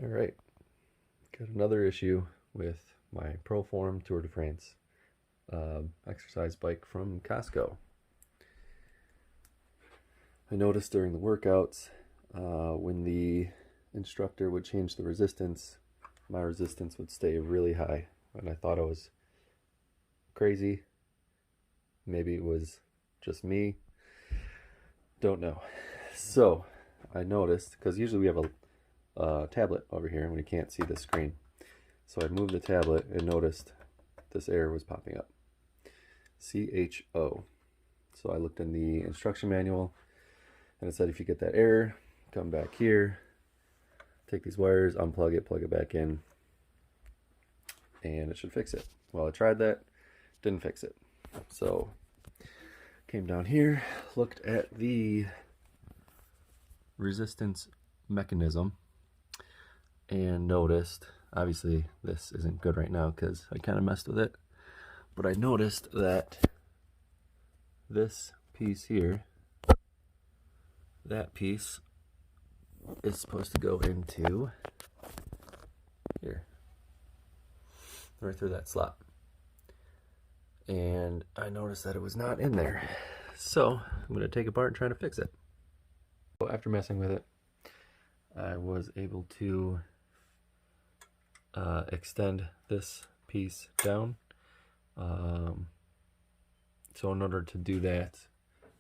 All right, got another issue with my Proform Tour de France exercise bike from Costco. I noticed during the workouts when the instructor would change the resistance, my resistance would stay really high, and I thought it was crazy. Maybe it was just me. Don't know. So I noticed, because usually we have a tablet over here and we can't see the screen. So I moved the tablet and noticed this error was popping up. CH0. So I looked in the instruction manual and it said if you get that error, come back here, take these wires, unplug it, plug it back in, and it should fix it. Well, I tried that, didn't fix it. So came down here, looked at the resistance mechanism, and noticed, obviously this isn't good right now because I kind of messed with it, but I noticed that this piece here, that piece is supposed to go into here, right through that slot, and I noticed that it was not in there. So I'm going to take it apart and try to fix it. So after messing with it, I was able to extend this piece down. So in order to do that,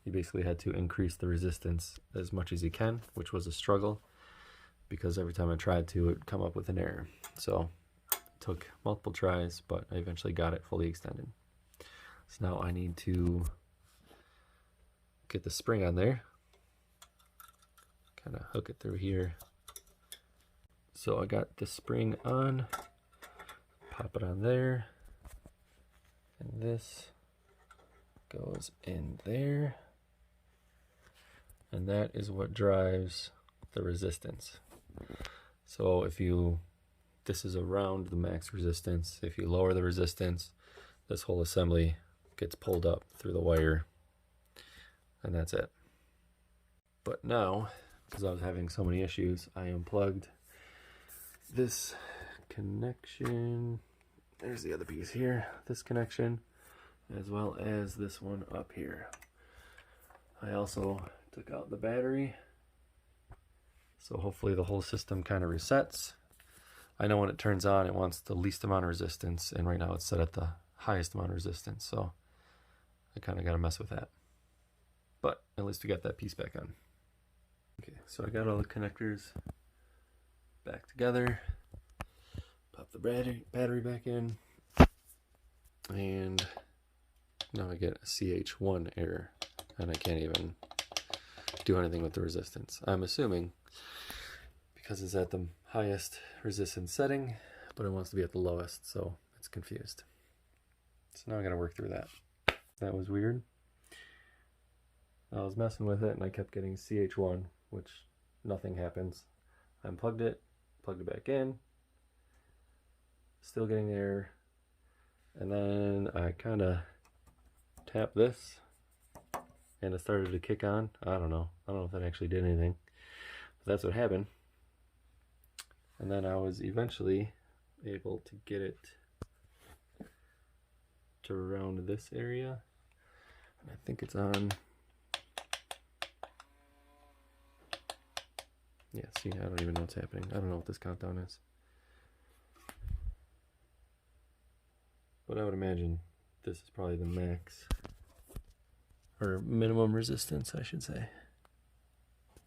you basically had to increase the resistance as much as you can, which was a struggle because every time I tried to, it would come up with an error. So it took multiple tries, but I eventually got it fully extended. So now I need to get the spring on there, kind of hook it through here. So I got the spring on, pop it on there, and this goes in there, and that is what drives the resistance. So if this is around the max resistance. If you lower the resistance, this whole assembly gets pulled up through the wire, and that's it. But now, because I was having so many issues, I unplugged this connection. There's the other piece here, this connection, as well as this one up here. I also took out the battery, so hopefully the whole system kind of resets. I know when it turns on, it wants the least amount of resistance, and right now it's set at the highest amount of resistance, so I kind of got to mess with that. But at least we got that piece back on. Okay, so I got all the connectors back together, pop the battery back in, and now I get a CH1 error, and I can't even do anything with the resistance. I'm assuming because it's at the highest resistance setting, but it wants to be at the lowest, so it's confused. So now I gotta work through that. That was weird. I was messing with it and I kept getting CH1, which nothing happens. I unplugged it, plugged it back in, still getting there, and then I kind of tapped this and it started to kick on. I don't know if that actually did anything, but that's what happened. And then I was eventually able to get it to around this area, and I think it's on. Yeah, see, I don't even know what's happening. I don't know what this countdown is. But I would imagine this is probably the max, or minimum resistance, I should say.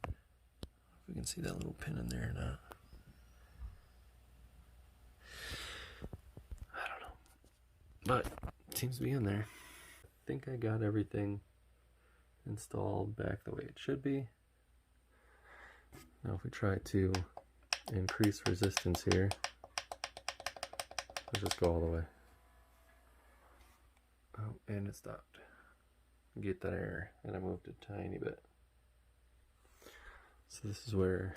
If we can see that little pin in there or not. I don't know. But it seems to be in there. I think I got everything installed back the way it should be. Now if we try to increase resistance here, let's just go all the way. Oh, and it stopped. Get that error, and I moved a tiny bit. So this is where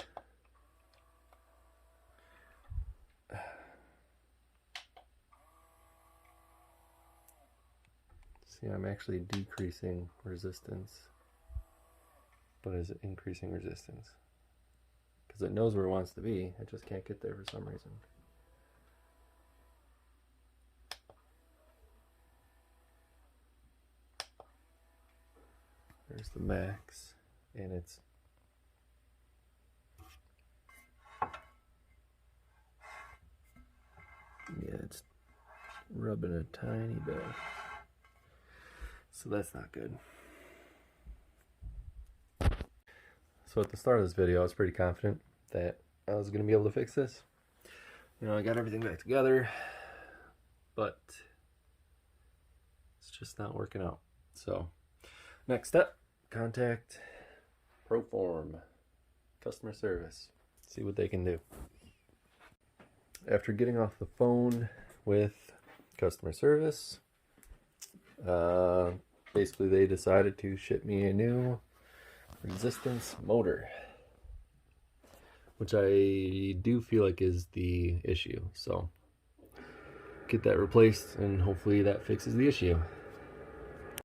see, I'm actually decreasing resistance, but is it increasing resistance? because it knows where it wants to be. It just can't get there for some reason. There's the max, and it's rubbing a tiny bit. So that's not good. So at the start of this video, I was pretty confident that I was going to be able to fix this. You know, I got everything back together, but it's just not working out. So next step, contact Proform customer service, see what they can do. After getting off the phone with customer service, basically they decided to ship me a new resistance motor, which I do feel like is the issue. So get that replaced and hopefully that fixes the issue.